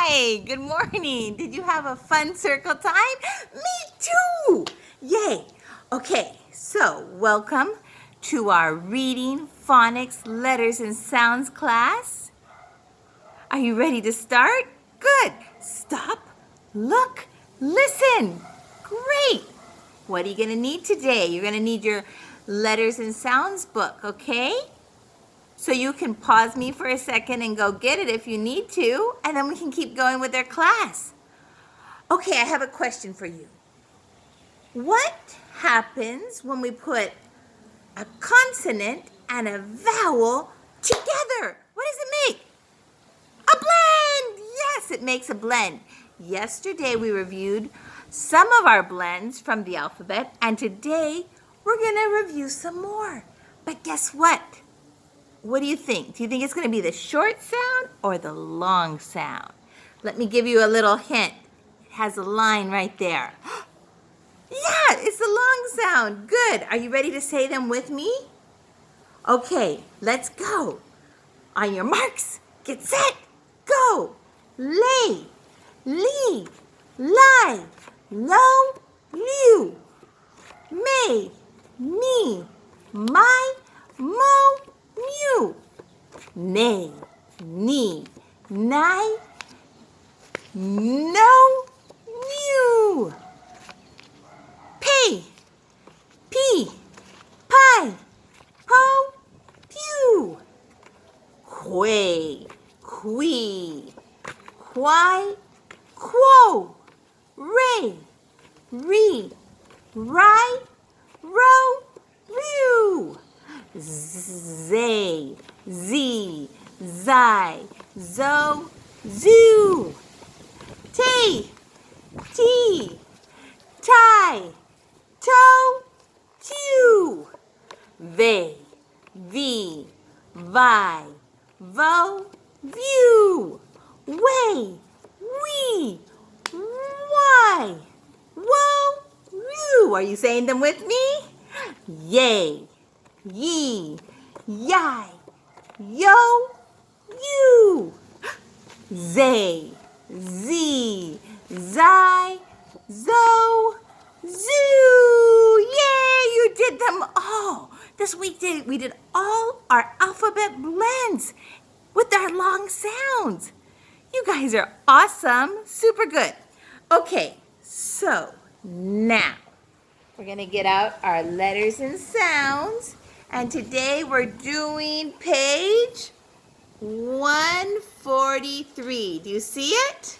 Hi, good morning. Did you have a fun circle time? Me too. Yay. Okay, so welcome to our reading, phonics, letters, and sounds class. Are you ready to start? Good. Stop, look, listen. Great. What are you going to need today? You're going to need your letters and sounds book, okay? So you can pause me for a second and go get it if you need to, and then we can keep going with our class. Okay, I have a question for you. What happens when we put a consonant and a vowel together? What does it make? A blend! Yes, it makes a blend. Yesterday we reviewed some of our blends from the alphabet, and today we're going to review some more. But guess what? What do you think? Do you think it's going to be the short sound or the long sound? Let me give you a little hint. It has a line right there. Yeah, it's the long sound. Good. Are you ready to say them with me? Okay, let's go. On your marks, get set, go. Lay, lee, lie, low, liu. May, me, my, mo, mew. Nay, knee, nigh, no, mew. Pay, pea, pie, po, pew. Quay, qui, quai, quo. Ray, re, rye, row, rew. Zay, z, zai, zo, zoo. Tay, tea, tie, toe, tew. Vey, vi, vi, vo, view. Way, we, why, wo, whew. Are you saying them with me? Yay, ye, yai, yo, you. Zay, z, zai, zo, zoo. Yay, you did them all. This week we did all our alphabet blends with our long sounds. You guys are awesome. Super good. Okay, so now we're going to get out our letters and sounds. And today we're doing page 143. Do you see it?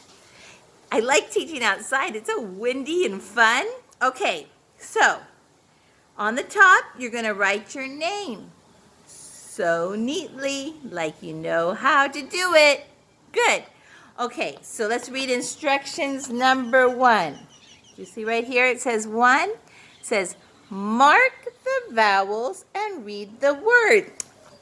I like teaching outside. It's so windy and fun. Okay, so on the top, you're going to write your name so neatly, like you know how to do it. Good. Okay, so let's read instructions number 1. You see right here it says 1. It says, mark the vowels and read the word.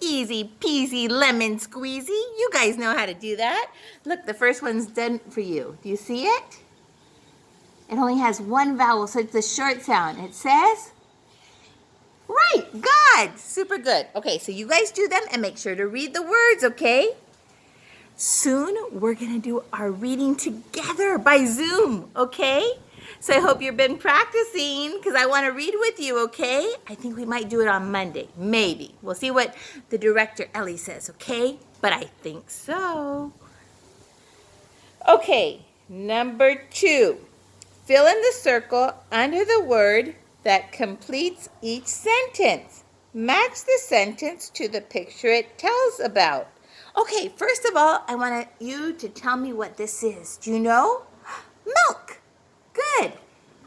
Easy peasy lemon squeezy. You guys know how to do that. Look, the first one's done for you. Do you see it? It only has one vowel, so it's a short sound. It says, right, God. Super good. Okay, so you guys do them and make sure to read the words, okay? Soon we're going to do our reading together by Zoom, okay? So I hope you've been practicing because I want to read with you, okay? I think we might do it on Monday, maybe. We'll see what the director, Ellie, says, okay? But I think so. Okay, number 2. Fill in the circle under the word that completes each sentence. Match the sentence to the picture it tells about. Okay, first of all, I want you to tell me what this is. Do you know? Milk. Good.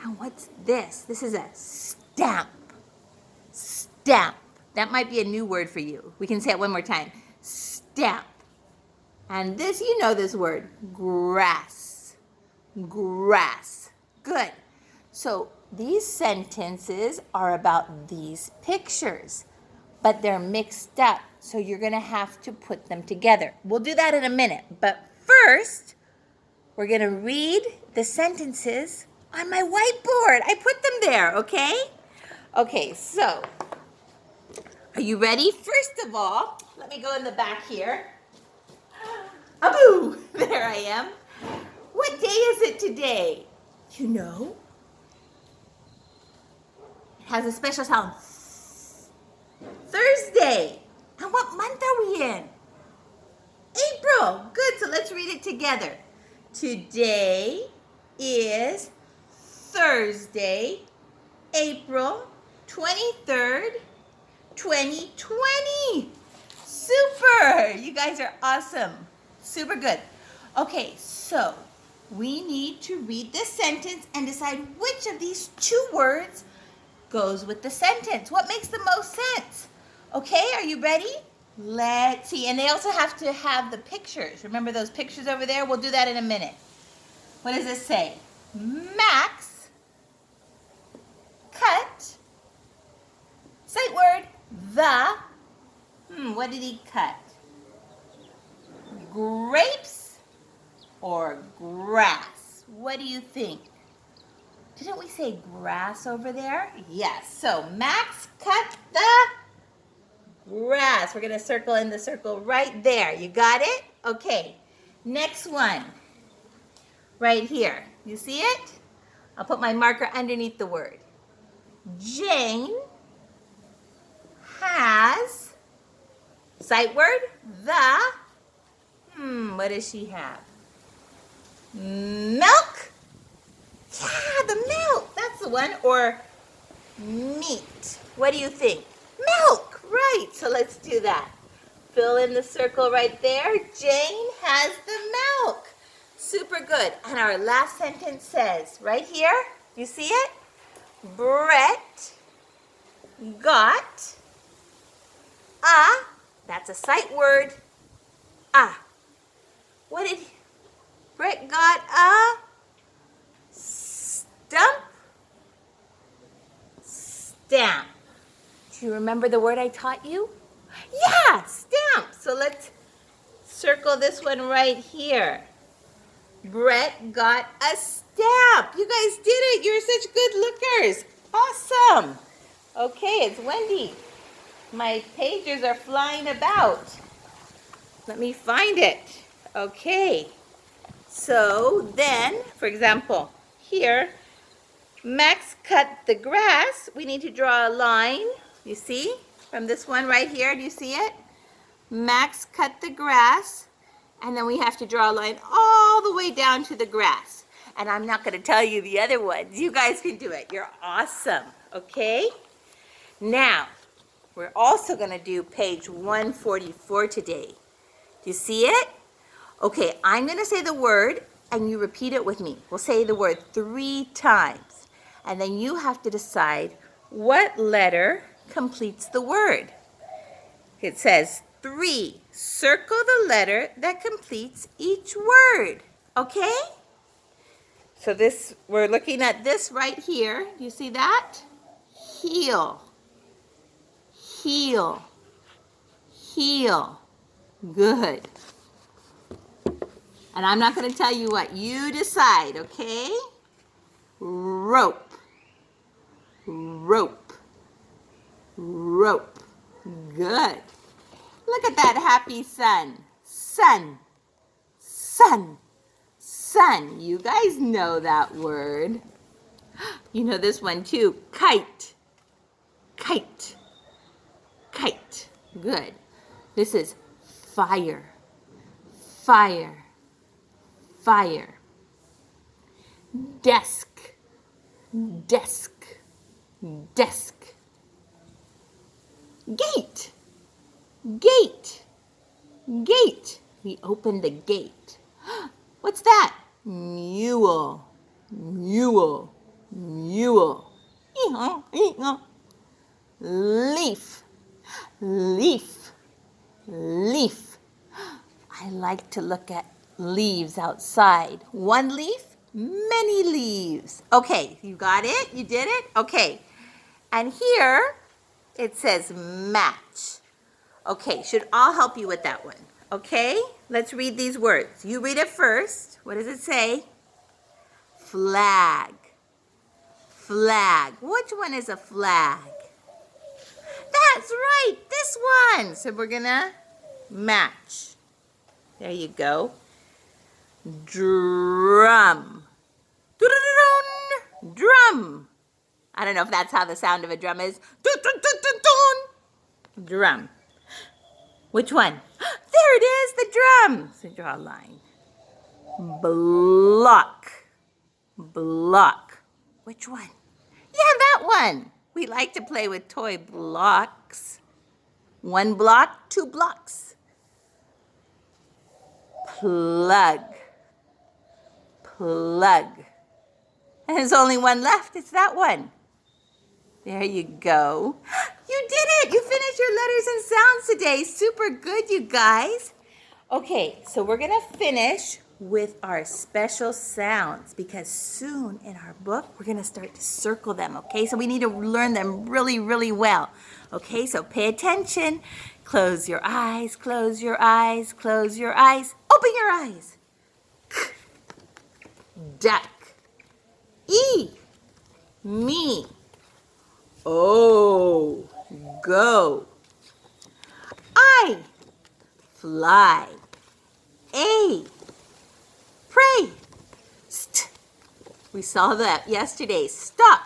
And what's this? This is a stamp. Stamp. That might be a new word for you. We can say it one more time. Stamp. And this, you know this word. Grass. Grass. Good. So these sentences are about these pictures, but they're mixed up. So you're going to have to put them together. We'll do that in a minute. But first, we're going to read the sentences on my whiteboard. I put them there, okay? Okay, so are you ready? First of all, let me go in the back here. Aboo! There I am. What day is it today? You know? It has a special sound. Thursday. And what month are we in? April. Good, so let's read it together. Today is Thursday, April 23rd, 2020. Super! You guys are awesome. Super good. Okay, so we need to read this sentence and decide which of these two words goes with the sentence. What makes the most sense? Okay, are you ready? Let's see. And they also have to have the pictures. Remember those pictures over there? We'll do that in a minute. What does this say? Max cut, sight word, the, what did he cut? Grapes or grass? What do you think? Didn't we say grass over there? Yes. So Max cut the grass. We're going to circle in the circle right there. You got it? Okay. Next one. Right here. You see it? I'll put my marker underneath the word. Jane has, sight word, the, what does she have? Milk? Yeah, the milk. That's the one. Or meat. What do you think? Milk. Right. So let's do that. Fill in the circle right there. Jane has the milk. Super good. And our last sentence says, right here, you see it? Brett got a, that's a sight word, a. What did Brett got a stamp? Stamp. Do you remember the word I taught you? Yeah, stamp. So let's circle this one right here. Brett got a stamp. You guys did it. You're such good lookers. Awesome. Okay, it's Wendy. My pages are flying about. Let me find it. Okay. So then, for example, here, Max cut the grass. We need to draw a line. You see? From this one right here. Do you see it? Max cut the grass. And then we have to draw a line all the way down to the grass. And I'm not going to tell you the other ones. You guys can do it. You're awesome. Okay? Now, we're also going to do page 144 today. Do you see it? Okay, I'm going to say the word, and you repeat it with me. We'll say the word 3 times. And then you have to decide what letter completes the word. It says 3. Circle the letter that completes each word. Okay? So this, we're looking at this right here. Do you see that? Heel. Heel. Heel. Good. And I'm not going to tell you what. You decide, okay? Rope. Rope. Rope. Good. Look at that happy sun. Sun. Sun. Sun. You guys know that word. You know this one too. Kite. Kite. Kite. Good. This is fire. Fire. Fire. Desk. Desk. Desk. Gate. Gate. Gate. We open the gate. What's that? Mule. Mule. Mule. Leaf. Leaf. Leaf. I like to look at leaves outside. 1 leaf, many leaves. Okay, you got it? You did it? Okay. And here it says match. Okay, should all help you with that one. Okay, let's read these words. You read it first. What does it say? Flag. Flag. Which one is a flag? That's right, this one. So we're gonna match. There you go. Drum. Dun-dun-dun-dun. Drum. I don't know if that's how the sound of a drum is. Dun-dun-dun-dun-dun. Drum. Which one? There it is, the drum. So draw a line. Block. Block. Which one? Yeah, that one. We like to play with toy blocks. 1 block, 2 blocks. Plug. Plug. And there's only one left. It's that one. There you go. You did it. You finished your letters and sounds today. Super good, you guys. Okay, so we're going to finish with our special sounds because soon in our book, we're going to start to circle them, okay? So we need to learn them really, really well. Okay, so pay attention. Close your eyes, close your eyes, close your eyes. Open your eyes. Duck. E. Me. O. Go. I. Fly. A. Pray. St. We saw that yesterday. Stop.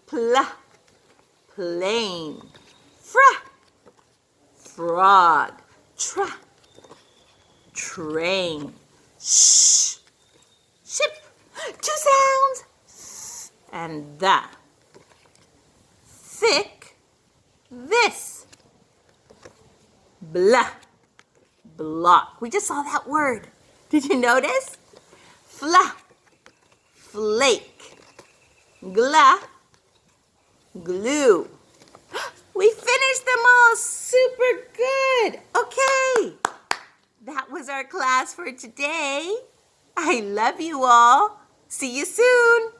Pla. Plane. Fra. Frog. Tra. Train. Shh. Ship. 2 sounds. And the. Thick. This. Blah. Block. We just saw that word. Did you notice? Fla. Flake. Gla. Glue. We finished them all. Super good. Okay. That was our class for today. I love you all. See you soon.